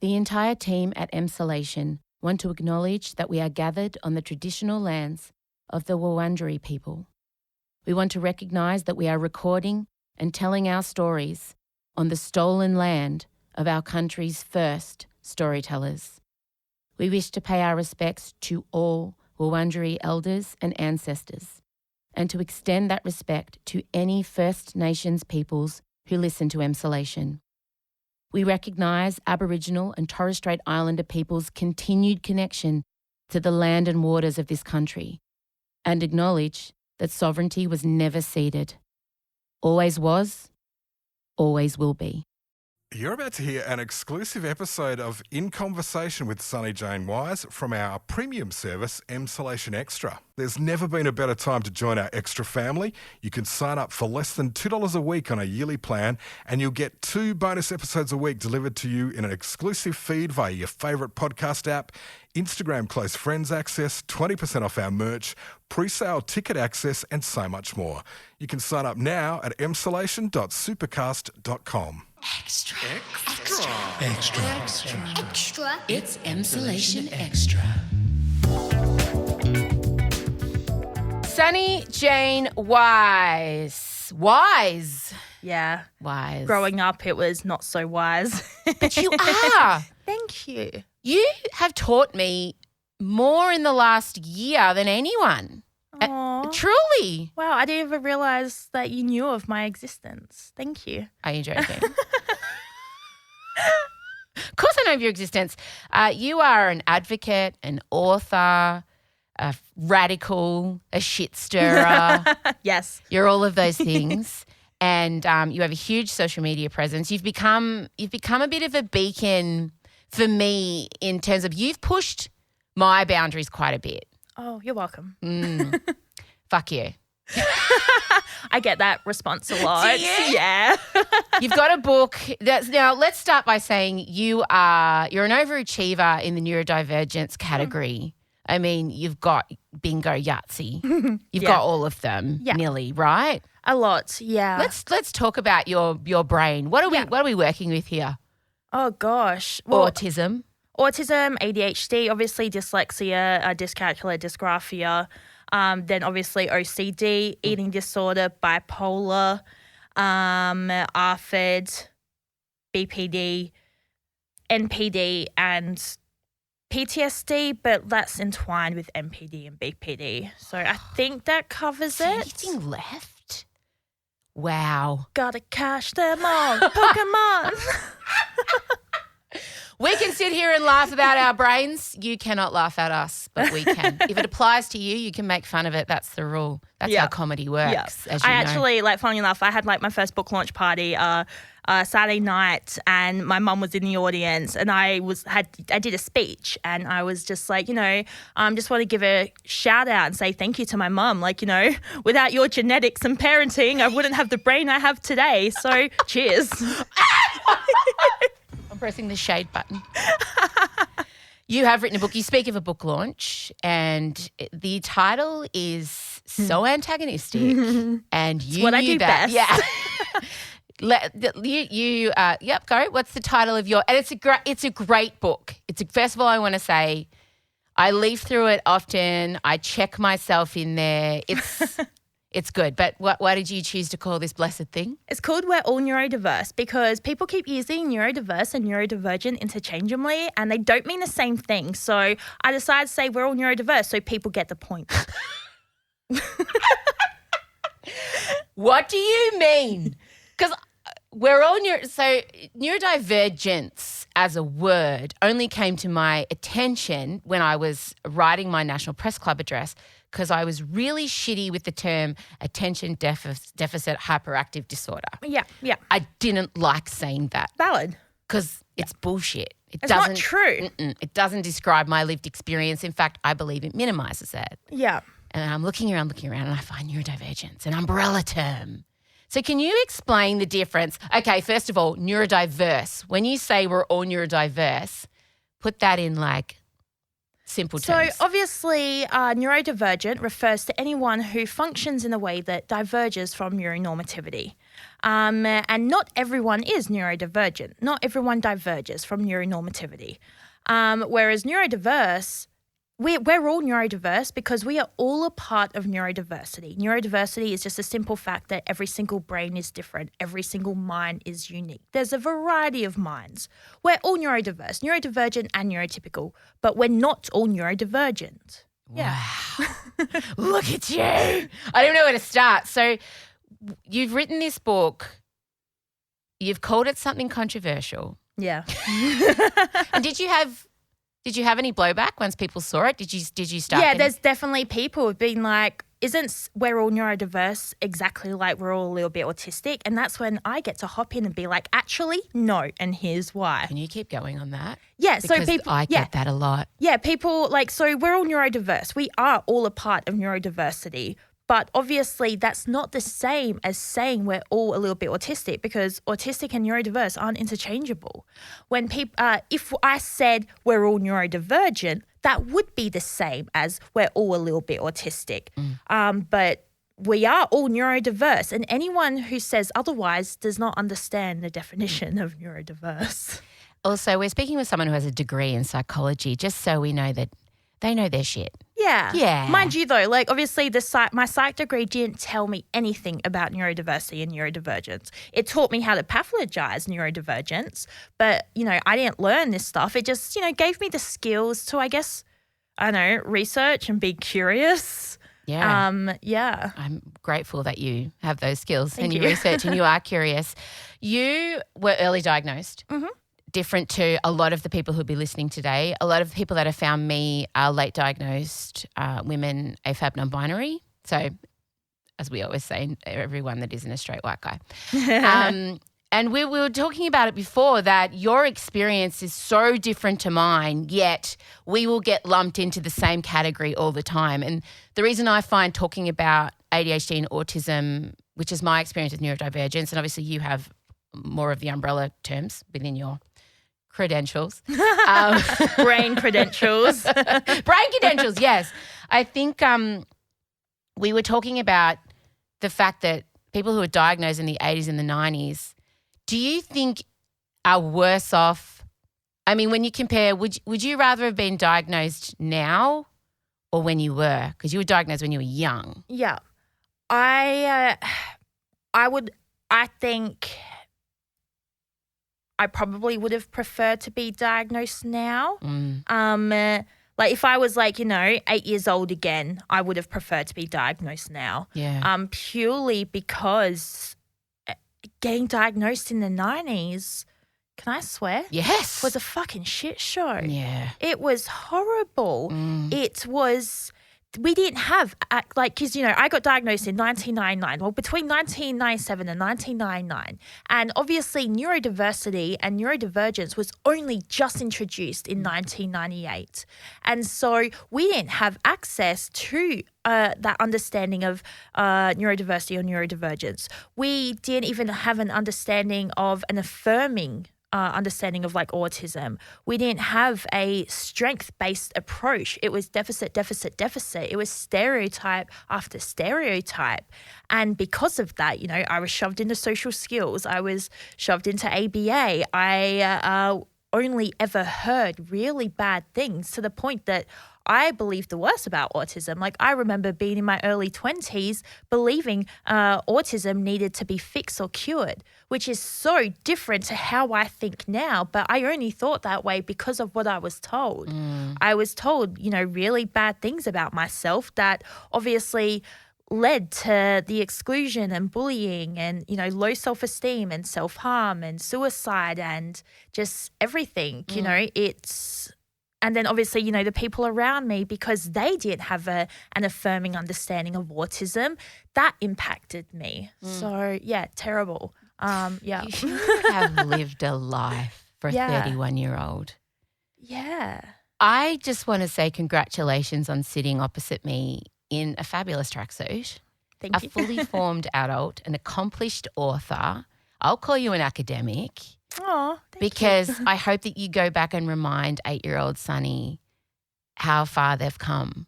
The entire team at Emsolation want to acknowledge that we are gathered on the traditional lands of the Wurundjeri people. We want to recognise that we are recording and telling our stories on the stolen land of our country's first storytellers. We wish to pay our respects to all Wurundjeri elders and ancestors, and to extend that respect to any First Nations peoples who listen to Emsolation. We recognise Aboriginal and Torres Strait Islander peoples' continued connection to the land and waters of this country, and acknowledge that sovereignty was never ceded. Always was, always will be. You're about to hear an exclusive episode of In Conversation with Sonny Jane Wise from our premium service, Emsolation Extra. There's never been a better time to join our Extra family. You can sign up for less than $2 a week on a yearly plan, and you'll get 2 bonus episodes a week delivered to you in an exclusive feed via your favourite podcast app, Instagram close friends access, 20% off our merch, pre-sale ticket access, and so much more. You can sign up now at emsolation.supercast.com. Extra. Extra. Extra. Extra. Extra. It's Emsolation Extra. Sonny Jane Wise. Wise. Yeah. Wise. Growing up, it was not so wise. But you are. Thank you. You have taught me more in the last year than anyone. Aw. Truly. Wow, I didn't even realise that you knew of my existence. Thank you. Are you joking? Of course I know of your existence. You are an advocate, an author, a radical, a shit stirrer. Yes. You're all of those things. And you have a huge social media presence. You've become a bit of a beacon for me in terms of you've pushed my boundaries quite a bit. Oh, you're welcome. Fuck you. I get that response a lot. Do you? Yeah. You've got a book. Now, let's start by saying you're an overachiever in the neurodivergence category. I mean, you've got bingo, Yahtzee. You've got all of them, nearly, right? A lot, yeah. Let's talk about your brain. What are we working with here? Oh, gosh. Well, Autism, ADHD, obviously dyslexia, dyscalculia, dysgraphia, then obviously OCD, eating disorder, bipolar, ARFID, BPD, NPD, and PTSD, but that's entwined with NPD and BPD. So I think that covers it. anything left? Wow. Gotta catch them all, Pokemon. We can sit here and laugh about our brains. You cannot laugh at us, but we can. If it applies to you, you can make fun of it. That's the rule. That's how comedy works, as you know. Actually, funny enough, I had my first book launch party Saturday night, and my mum was in the audience, and I did a speech, and I was just just want to give a shout out and say thank you to my mum. Without your genetics and parenting, I wouldn't have the brain I have today. So cheers. I'm pressing the shade button. You have written a book. You speak of a book launch, and the title is so antagonistic, and you what I knew do that. best. Yeah. Go. What's the title of your? And it's a great book. First of all, I want to say, I leaf through it often. I check myself in there. It's good. But why did you choose to call this blessed thing? It's called We're All Neurodiverse because people keep using neurodiverse and neurodivergent interchangeably, and they don't mean the same thing. So I decided to say we're all neurodiverse so people get the point. What do you mean? Because we're all neurodivergence as a word only came to my attention when I was writing my National Press Club address, because I was really shitty with the term attention deficit hyperactive disorder. Yeah. I didn't like saying that. Valid. Because it's bullshit. It's not true. It doesn't describe my lived experience. In fact, I believe it minimises it. Yeah. And I'm looking around, and I find neurodivergence, an umbrella term. So can you explain the difference? Okay, first of all, neurodiverse. When you say we're all neurodiverse, put that in simple terms. So obviously neurodivergent refers to anyone who functions in a way that diverges from neuronormativity. And not everyone is neurodivergent. Not everyone diverges from neuronormativity. Whereas neurodiverse, we're all neurodiverse because we are all a part of neurodiversity. Neurodiversity is just a simple fact that every single brain is different. Every single mind is unique. There's a variety of minds. We're all neurodiverse, neurodivergent and neurotypical, but we're not all neurodivergent. Yeah. Wow. Look at you. I don't know where to start. So you've written this book. You've called it something controversial. Yeah. And did you have any blowback once people saw it? Did you start? Yeah, there's definitely people who've been like, isn't We're All Neurodiverse exactly like we're all a little bit autistic? And that's when I get to hop in and be like, actually, no, and here's why. Can you keep going on that? Yeah, Because so people, I get that a lot. Yeah, people like, so we're all neurodiverse. We are all a part of neurodiversity. But obviously that's not the same as saying we're all a little bit autistic, because autistic and neurodiverse aren't interchangeable. When people, if I said we're all neurodivergent, that would be the same as we're all a little bit autistic. But we are all neurodiverse, and anyone who says otherwise does not understand the definition of neurodiverse. Also, we're speaking with someone who has a degree in psychology, just so we know that they know their shit. Yeah. Yeah. Mind you, though, like obviously my psych degree didn't tell me anything about neurodiversity and neurodivergence. It taught me how to pathologize neurodivergence, but, I didn't learn this stuff. It just, gave me the skills to, I guess, research and be curious. Yeah. Yeah. I'm grateful that you have those skills and you you. research and you are curious. You were early diagnosed. Mm-hmm. Different to a lot of the people who'll be listening today. A lot of the people that have found me are late diagnosed women, AFAB non-binary. So, as we always say, everyone that isn't a straight white guy. And we were talking about it before, that your experience is so different to mine, yet we will get lumped into the same category all the time. And the reason I find talking about ADHD and autism, which is my experience with neurodivergence, and obviously you have more of the umbrella terms within your credentials. Brain credentials. Brain credentials, yes. I think we were talking about the fact that people who were diagnosed in the 80s and the 90s, do you think are worse off? I mean, when you compare, would you rather have been diagnosed now or when you were? Because you were diagnosed when you were young. Yeah. I think I probably would have preferred to be diagnosed now. Like if I was 8 years old again, I would have preferred to be diagnosed now. Yeah. Purely because getting diagnosed in the 90s, can I swear? Yes. Was a fucking shit show. Yeah. It was horrible. We didn't have, because, I got diagnosed in 1999, well, between 1997 and 1999. And obviously neurodiversity and neurodivergence was only just introduced in 1998. And so we didn't have access to that understanding of neurodiversity or neurodivergence. We didn't even have an understanding of an affirming understanding of autism. We didn't have a strength-based approach. It was deficit, deficit, deficit. It was stereotype after stereotype. And because of that, I was shoved into social skills. I was shoved into ABA. I only ever heard really bad things, to the point that I believed the worst about autism. I remember being in my early 20s believing autism needed to be fixed or cured, which is so different to how I think now. But I only thought that way because of what I was told. I was told, really bad things about myself that obviously led to the exclusion and bullying and, low self-esteem and self-harm and suicide and just everything, And then obviously, the people around me, because they didn't have an affirming understanding of autism, that impacted me. So, yeah, terrible. Yeah. You have lived a life for a 31-year-old. Yeah. I just want to say congratulations on sitting opposite me in a fabulous tracksuit. Thank you. A fully formed adult, an accomplished author. I'll call you an academic. Oh, because I hope that you go back and remind 8-year-old Sonny how far they've come.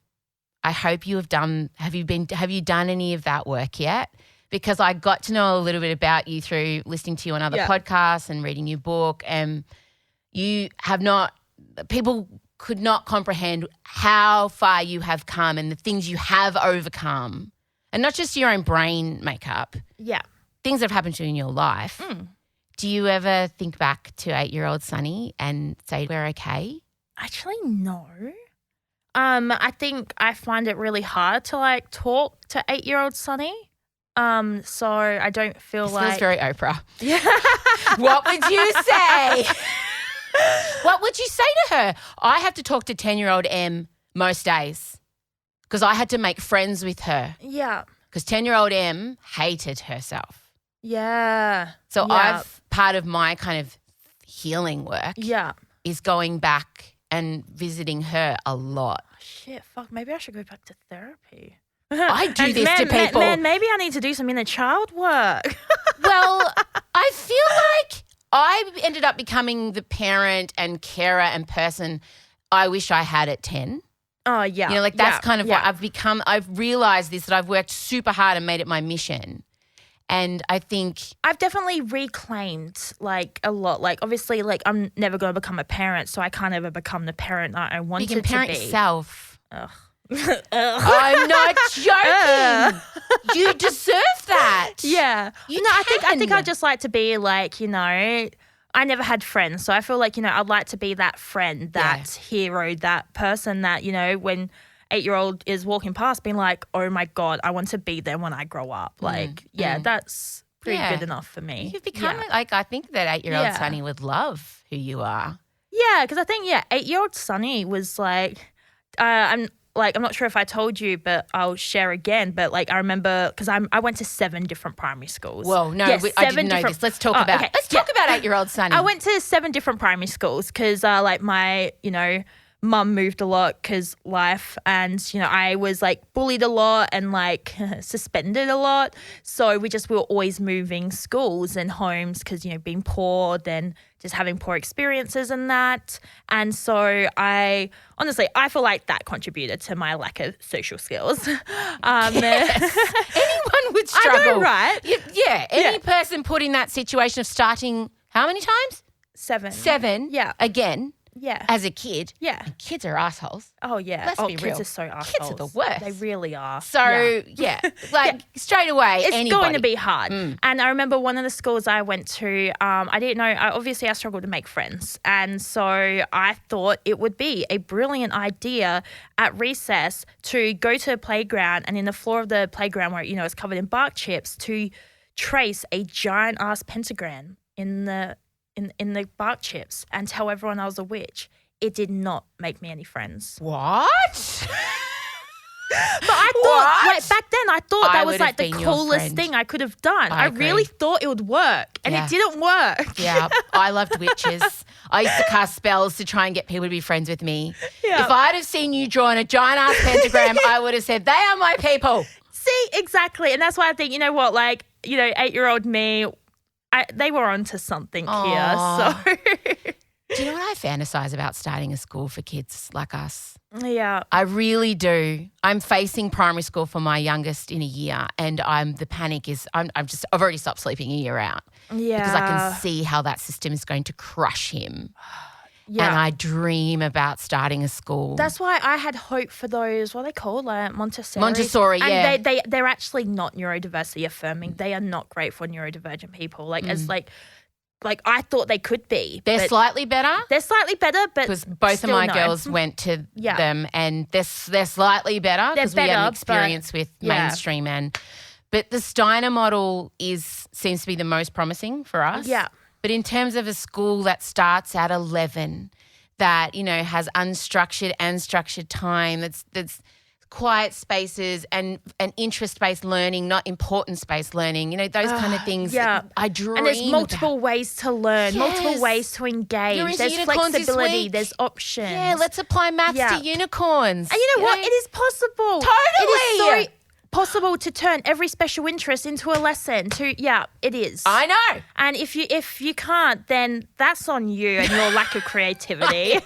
I hope you have done. Have you done any of that work yet? because I got to know a little bit about you through listening to you on other podcasts and reading your book. And people could not comprehend how far you have come and the things you have overcome. And not just your own brain makeup. Yeah. Things that have happened to you in your life. Do you ever think back to 8-year-old Sonny and say, we're okay? Actually, no. I think I find it really hard to like talk to 8-year-old Sonny. So I don't feel This feels very Oprah. Yeah. What would you say? What would you say to her? I have to talk to 10-year-old Em most days because I had to make friends with her. Yeah. Because 10-year-old Em hated herself. Yeah. So part of my kind of healing work is going back and visiting her a lot. Shit, fuck, maybe I should go back to therapy. I do this to people. Man, maybe I need to do some inner child work. Well, I feel like I ended up becoming the parent and carer and person I wish I had at 10. Oh, yeah. You know, like that's kind of what I've become. I've realised this, that I've worked super hard and made it my mission. And I think I've definitely reclaimed like a lot. Like obviously like I'm never going to become a parent, so I can't ever become the parent that I wanted to be. You can parent yourself. Ugh. I'm not joking. You deserve that. Yeah. You I can. think I'd just like to be like, you know, I never had friends. So I feel like, you know, I'd like to be that friend, that hero, that person that, you know, when 8-year-old is walking past being like, oh my God, I want to be there when I grow up. Like, that's pretty good enough for me. You've become like, I think that 8-year-old Sonny would love who you are. Yeah, because I think, 8-year-old Sonny was like, I'm not sure if I told you, but I'll share again. But like, I remember because I went to 7 different primary schools. Whoa, no, yes, I didn't know this. Let's talk about let's talk about 8-year-old Sonny. I went to 7 different primary schools because like my, you know, mum moved a lot because life, and you know I was like bullied a lot and like suspended a lot. So we were always moving schools and homes because, you know, being poor, then just having poor experiences and that. And so I feel like that contributed to my lack of social skills. Yes. Anyone would struggle. I know, right? Any person put in that situation of starting how many times? 7. 7. Yeah. Again. Yeah. As a kid. Yeah. And kids are assholes. Oh, yeah. Let's be kids real. are so assholes. Kids are the worst. They really are. So, straight away, it's going to be hard. And I remember one of the schools I went to, I didn't know, obviously I struggled to make friends. And so I thought it would be a brilliant idea at recess to go to a playground and in the floor of the playground where, you know, it's covered in bark chips to trace a giant ass pentagram in the bark chips and tell everyone I was a witch. It did not make me any friends. What? But I thought, like back then, I thought that was like the been your coolest friend. thing I could have done. I agree. really thought it would work, and it didn't work. Yeah, I loved witches. I used to cast spells to try and get people to be friends with me. Yeah. If I'd have seen you drawing a giant ass pentagram, I would have said, they are my people. See, exactly. And that's why I think, you know what, like, you know, 8-year-old me, they were onto something here. So, do you know what I fantasize about starting a school for kids like us? Yeah. I really do. I'm facing primary school for my youngest in a year, and the panic is I've already stopped sleeping a year out. Yeah. Because I can see how that system is going to crush him. Yeah. And I dream about starting a school. That's why I had hope for those, what are they called? Like Montessori. Montessori, yeah. And they're actually not neurodiversity affirming. They are not great for neurodivergent people. Like as like I thought they could be. They're slightly better. They're slightly better, but because both of my girls went to them, and they're slightly better because we had an experience with mainstream but the Steiner model seems to be the most promising for us. Yeah. But in terms of a school that starts at 11, that, you know, has unstructured and structured time, that's quiet spaces and interest-based learning, not importance-based learning, you know, those kind of things. Yeah. I dream And there's multiple ways to learn, multiple ways to engage. There's flexibility, there's options. Yeah, let's apply maths to unicorns. And you know what? It is possible. Totally. It is so possible to turn every special interest into a lesson. It is. I know. And if you can't, then that's on you and your lack of creativity.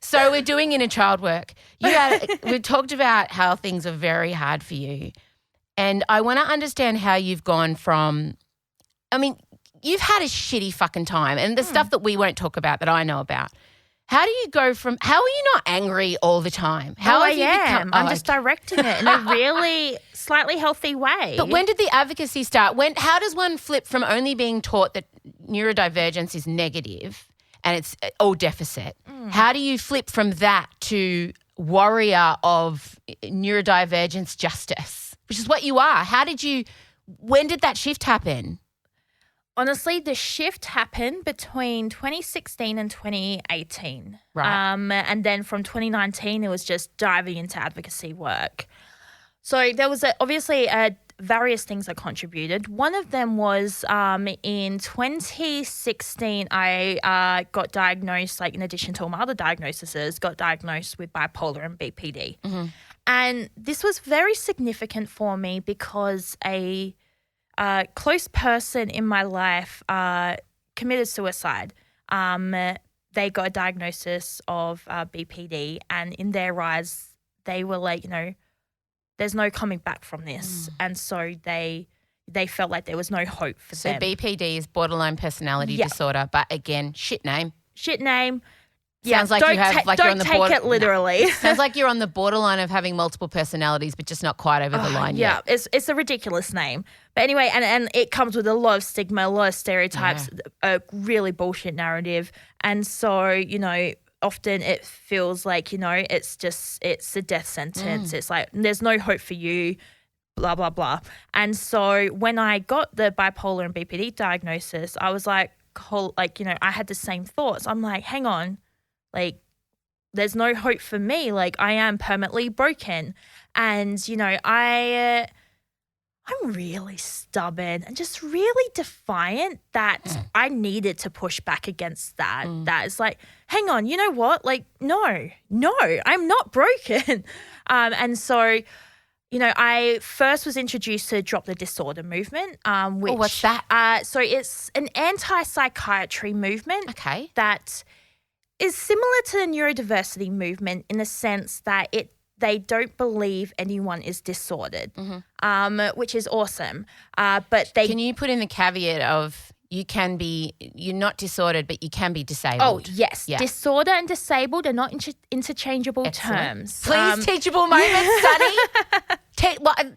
So we're doing inner child work. We talked about how things are very hard for you. And I want to understand how you've gone from, I mean, you've had a shitty fucking time and the stuff that we won't talk about that I know about. How do you go from, how are you not angry all the time? How I have you am. become, I'm just directing it in a really slightly healthy way. But when did the advocacy start? How does one flip from only being taught that neurodivergence is negative and it's all deficit? How do you flip from that to warrior of neurodivergence justice, which is what you are? When did that shift happen? Honestly, the shift happened between 2016 and 2018. Right. And then from 2019, it was just diving into advocacy work. So there was obviously various things that contributed. One of them was in 2016, I got diagnosed, like in addition to all my other diagnoses, got diagnosed with bipolar and BPD. Mm-hmm. And this was very significant for me because a close person in my life committed suicide. They got a diagnosis of BPD, and in their eyes, they were like, there's no coming back from this. And so they felt like there was no hope for them. So BPD is borderline personality disorder, but again, shit name. Sounds like you have, like you're on the don't take it literally. Sounds like you're on the borderline of having multiple personalities, but just not quite over the line yet. Yeah, it's a ridiculous name. But anyway, and it comes with a lot of stigma, a lot of stereotypes, a really bullshit narrative. And so, often it feels like, it's a death sentence. It's like, there's no hope for you, blah, blah, blah. And so when I got the bipolar and BPD diagnosis, I was like, I had the same thoughts. I'm like, hang on. Like, there's no hope for me. Like, I am permanently broken. And, I'm really stubborn and just really defiant that I needed to push back against that. That is like, hang on, you know what? Like, no, I'm not broken. And so, I first was introduced to Drop the Disorder movement. Which, what's that? So it's an anti-psychiatry movement. Okay. That is similar to the neurodiversity movement in the sense that they don't believe anyone is disordered, which is awesome. But Can you put in the caveat of you're not disordered, but you can be disabled? Oh, yes. Yeah. Disorder and disabled are not interchangeable terms. Please, teachable moments, Sonny.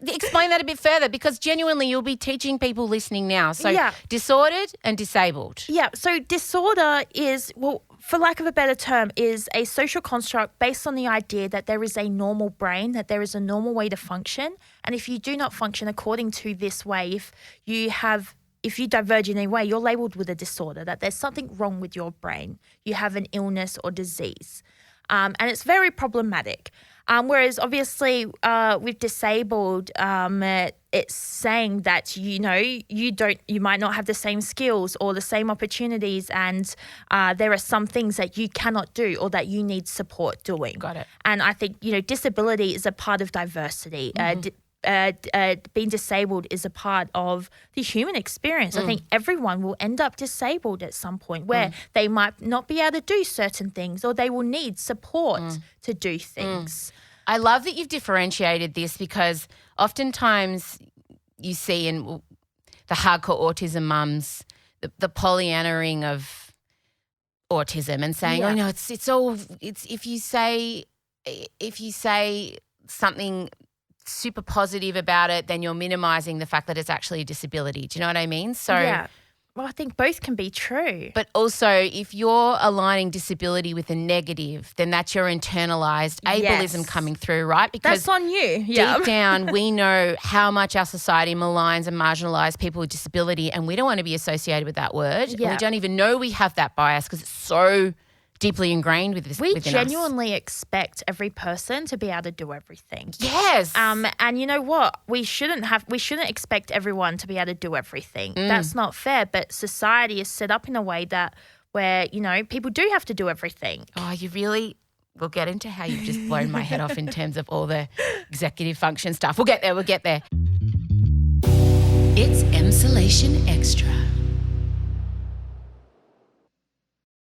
Explain that a bit further, because genuinely you'll be teaching people listening now. So disordered and disabled. Yeah. So disorder is, for lack of a better term, is a social construct based on the idea that there is a normal brain, that there is a normal way to function. And if you do not function according to this way, if you diverge in any way, you're labeled with a disorder, that there's something wrong with your brain. You have an illness or disease. And it's very problematic. Whereas obviously with disabled, it's saying that, you might not have the same skills or the same opportunities, and there are some things that you cannot do or that you need support doing. Got it. And I think, disability is a part of diversity. Being disabled is a part of the human experience. I think everyone will end up disabled at some point where they might not be able to do certain things, or they will need support to do things. I love that you've differentiated this, because oftentimes you see in the hardcore autism mums the Pollyannaing of autism and saying, oh no, it's if you say something super positive about it, then you're minimizing the fact that it's actually a disability. Do you know what I mean? So Well, I think both can be true. But also, if you're aligning disability with a negative, then that's your internalized ableism coming through, right? Because that's on you. Yeah. Deep down, we know how much our society maligns and marginalises people with disability, and we don't want to be associated with that word. Yeah. We don't even know we have that bias because it's so deeply ingrained with this. We genuinely expect every person to be able to do everything. Yes. And you know what? We shouldn't expect everyone to be able to do everything. That's not fair. But society is set up in a way where people do have to do everything. Oh, we'll get into how you've just blown my head off in terms of all the executive function stuff. We'll get there. It's Emsolation Extra.